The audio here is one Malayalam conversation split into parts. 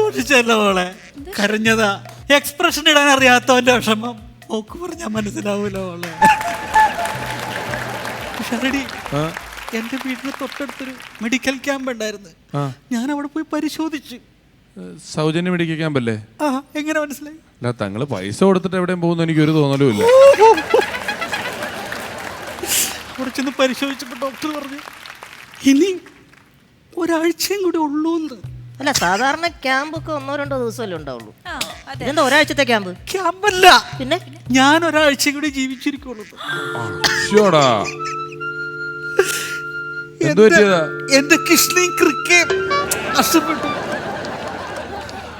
സന്തോഷിച്ചല്ലോ മോളെ, കരഞ്ഞതാ. എക്സ്പ്രഷൻ ഇടാൻ അറിയാത്തവന്റെ വിഷമം ഓക്ക് പറഞ്ഞാൽ മനസ്സിലാവൂല മോളെ. ഷരടി, എന്റെ വീടിന് തൊട്ടടുത്തൊരു മെഡിക്കൽ ക്യാമ്പ് ഉണ്ടായിരുന്നു. ഞാൻ അവിടെ പോയി പരിശോധിച്ചു. സൗജന്യ മെഡിക്കൽ ക്യാമ്പല്ലേ? എങ്ങനെ മനസ്സിലായി? അല്ല, തങ്ങള് പൈസ കൊടുത്തിട്ട് എവിടെയും പോകുന്ന എനിക്കൊരു തോന്നലും ഇല്ല. കുറച്ചൊന്ന് പരിശോധിച്ചപ്പോ ഡോക്ടർ പറഞ്ഞു ഇനി ഒരാഴ്ചയും കൂടി ഉള്ളൂന്ന്. അല്ല, സാധാരണ ക്യാമ്പൊക്കെ 1-2 ദിവസമല്ലേ ഉണ്ടാവുള്ളൂ. ഇതെന്താ ഒരാഴ്ചത്തെ ക്യാമ്പ്? ക്യാമ്പല്ല, പിന്നെ ഞാൻ ഒരാഴ്ചയും കൂടി ജീവിച്ചിരിക്കുള്ളൂ. എന്റെ കിഡ്നിയും കൃക്കയും നഷ്ടപ്പെട്ടു.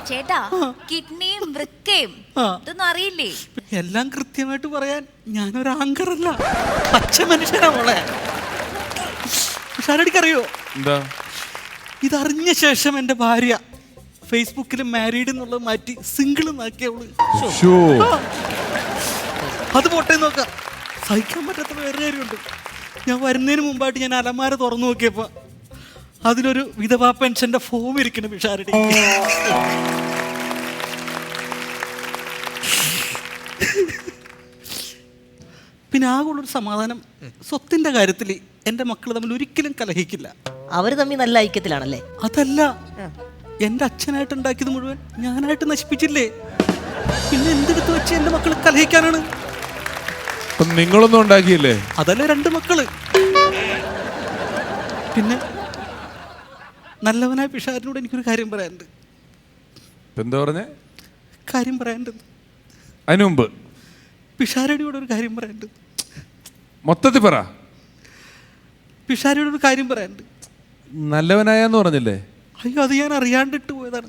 ചേട്ടാ, കിഡ്നിയും വൃക്കയും ഇതൊന്നും അറിയില്ലേ? എല്ലാം കൃത്യമായിട്ട് പറയാൻ ഞാനൊരു ആങ്കറല്ല, പച്ച മനുഷ്യനാ മോളെ. ഷാരടിക്കറിയോ എന്താ? ഇതറിഞ്ഞ ശേഷം എൻ്റെ ഭാര്യ ഫേസ്ബുക്കിൽ മാരീഡ് എന്നുള്ളത് മാറ്റി സിംഗിൾ എന്നാക്കിയവള്. അത് പോട്ടെ നോക്കാം. സഹിക്കാൻ പറ്റാത്ത വേറെ കാര്യമുണ്ട്. ഞാൻ വരുന്നതിന് മുമ്പായിട്ട് ഞാൻ അലമാര തുറന്നു നോക്കിയപ്പോ അതിലൊരു വിധവാ പെൻഷന്റെ ഫോം ഇരിക്കണം പിഷാരടി. പിന്നെ ആകുള്ളൊരു സമാധാനം, സ്വത്തിന്റെ കാര്യത്തിൽ എൻ്റെ മക്കൾ തമ്മിൽ ഒരിക്കലും കലഹിക്കില്ല. അവര് തമ്മിൽ നല്ല ഐക്യത്തിലാണല്ലേ? അതല്ല, എൻ്റെ അച്ഛനായിട്ട് ഉണ്ടാക്കിയത് മുഴുവൻ ഞാനായിട്ട് നശിപ്പിച്ചില്ലേ. പിന്നെ എന്തെടുത്ത് വെച്ച് എൻ്റെ മക്കൾ കലഹിക്കാനാണ്? നിങ്ങളൊന്നും ഉണ്ടാക്കിയില്ലേ? അതല്ലേ 2 മക്കള്. പിന്നെ നല്ലവനായ പിഷാരനോട് എനിക്കൊരു കാര്യം പറയാനുണ്ട്. എന്താ പറഞ്ഞേ? കാര്യം പറയാനുണ്ട്. അതിനു മുമ്പ് പിഷാരടിയോട് ഒരു കാര്യം പറയാനുണ്ട്. മൊത്തത്തിൽ പറ. പിഷാരടിയോട് ഒരു കാര്യം പറയാനുണ്ട്. നല്ലവനായെന്ന് പറഞ്ഞില്ലേ? അയ്യോ, അത് ഞാൻ അറിയാണ്ടിട്ട് പോയതാണ്,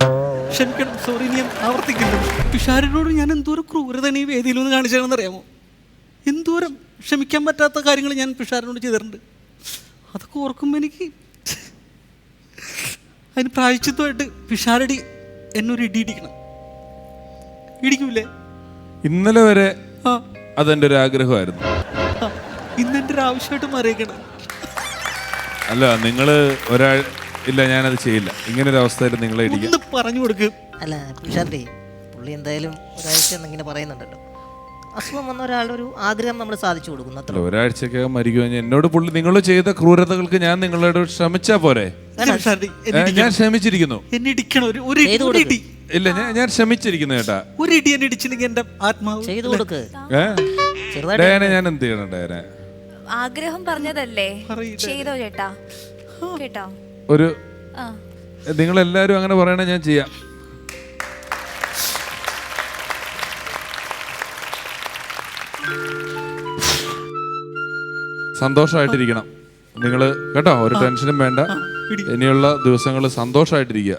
ക്ഷമിക്കണം. സോറി, ഞാൻ ആവർത്തിക്കില്ല. പിഷാരടിയോട് ഞാൻ എന്തോരം ക്രൂരതയാണ് ഈ വേദിയിലൊന്ന് കാണിച്ചതെന്ന് അറിയാമോ? എന്തോരം ക്ഷമിക്കാൻ പറ്റാത്ത കാര്യങ്ങൾ ഞാൻ പിഷാരനോട് ചെയ്തിട്ടുണ്ട്. അതൊക്കെ ഓർക്കുമ്പോൾ എനിക്ക് അതിന് പ്രായശ്ചിത്തമായിട്ട് പിഷാരടി എന്നൊരു ഇടിക്കണം. ഇടിക്കൂലേ? ഇന്നലെ വരെ അതെന്റെ ഒരു ആഗ്രഹമായിരുന്നു. ഇന്നെന്റെ ഒരു ആവശ്യമായിട്ട് മാറിയേക്കണം. അല്ല, നിങ്ങള് ഇല്ല, ഞാനത് ചെയ്യില്ല. ഇങ്ങനെ ഒരു അവസ്ഥയിൽ നിങ്ങളെ ഇടിക്കും പറഞ്ഞു കൊടുക്കും. അല്ല പിഷാരടി, പുള്ളി എന്തായാലും ഒരാഴ്ച എന്നിങ്ങനെ പറയുന്നുണ്ടല്ലോ. അസുഖം വന്ന ഒരാളുടെ ഒരു ആഗ്രഹം നമ്മൾ സാധിച്ചു കൊടുക്കുന്നു. ഒരാഴ്ചക്കകം മരിക്കുമെന്ന് എന്നോട് പുള്ളി, നിങ്ങൾ ചെയ്ത ക്രൂരതകൾക്ക് ഞാൻ നിങ്ങളോട് ക്ഷമിച്ചാ പോരെ? ഞാൻ ക്ഷമിച്ചിരിക്കുന്നു. ഇല്ല, ഞാൻ ക്ഷമിച്ചിരിക്കുന്നു ചേട്ടാ. ഒരു ഇടി എന്നെ ഇടിച്ചില്ലെങ്കിൽ എന്റെ ആത്മാവ് ചെയ്തു കൊടുക്ക്. ഞാൻ എന്ത് ചെയ്യണം ഡയന? ആഗ്രഹം പറഞ്ഞതല്ലേ, ചെയ്തോ ചേട്ടാ. കേട്ടോ? ഒരു നിങ്ങളെല്ലാരും അങ്ങനെ പറയണ ഞാൻ ചെയ്യാം. സന്തോഷമായിട്ടിരിക്കണം നിങ്ങൾ കേട്ടോ, ഒരു ടെൻഷനും വേണ്ട. ഇനിയുള്ള ദിവസങ്ങൾ സന്തോഷമായിട്ടിരിക്കുക.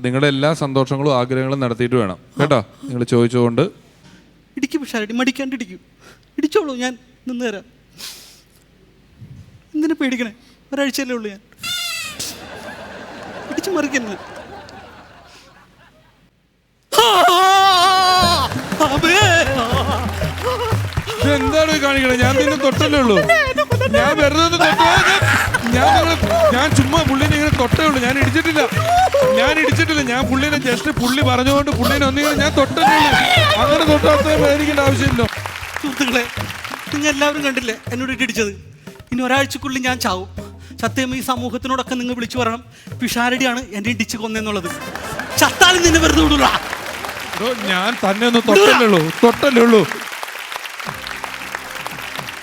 നിങ്ങളുടെ എല്ലാ സന്തോഷങ്ങളും ആഗ്രഹങ്ങളും നടത്തിയിട്ട് വേണം കേട്ടോ. നിങ്ങൾ ചോദിച്ചുകൊണ്ട് ഇടിക്കും പിഷാരടി, മടിക്കാണ്ടിരിക്കും. ഇടിച്ചോളൂ, ഞാൻ നിന്ന് തരാം. എന്തിനാ പേടിക്കണേ? ഒരാഴ്ചയല്ലേ ഉള്ളൂ. ഞാൻ ഇടിച്ചു മറിക്കുന്നത്. എന്താണ് കാണിക്കണേ? ഞാൻ നിന്നെ തൊട്ടല്ലേ ഉള്ളൂ. ഞാൻ വെറുതെ ഞാൻ ചുമ്മാ പുള്ളിനെ ഇങ്ങനെ തൊട്ടേ ഉള്ളൂ. ഞാൻ ഇടിച്ചിട്ടില്ല. ഞാൻ പുള്ളിനെ ജസ്റ്റ് പുള്ളി പറഞ്ഞുകൊണ്ട് പുള്ളിനെ ഒന്നിങ്ങനെ ഞാൻ തൊട്ടല്ലേ ഉള്ളൂ. അങ്ങനെ തൊട്ടാത്ത മേടിക്കേണ്ട ആവശ്യമില്ല. സുഹൃത്തുക്കളെ, നിങ്ങൾ എല്ലാവരും കണ്ടില്ലേ എന്നോട് ഇടിച്ചത്? ഇനി ഒരാഴ്ചക്കുള്ളിൽ ഞാൻ ചാവും. സത്യം ഈ സമൂഹത്തിനോടൊക്കെ നിങ്ങൾ വിളിച്ചു പറയണം, പിഷാരടിയാണ് എന്നെ ഇടിച്ചു കൊന്നെന്നുള്ളത്. ചത്താലും നിന്നെ വെറുതെ വിടൂല. ഞാൻ തന്നെ ഒന്ന് തൊട്ടല്ലേ ഉള്ളൂ.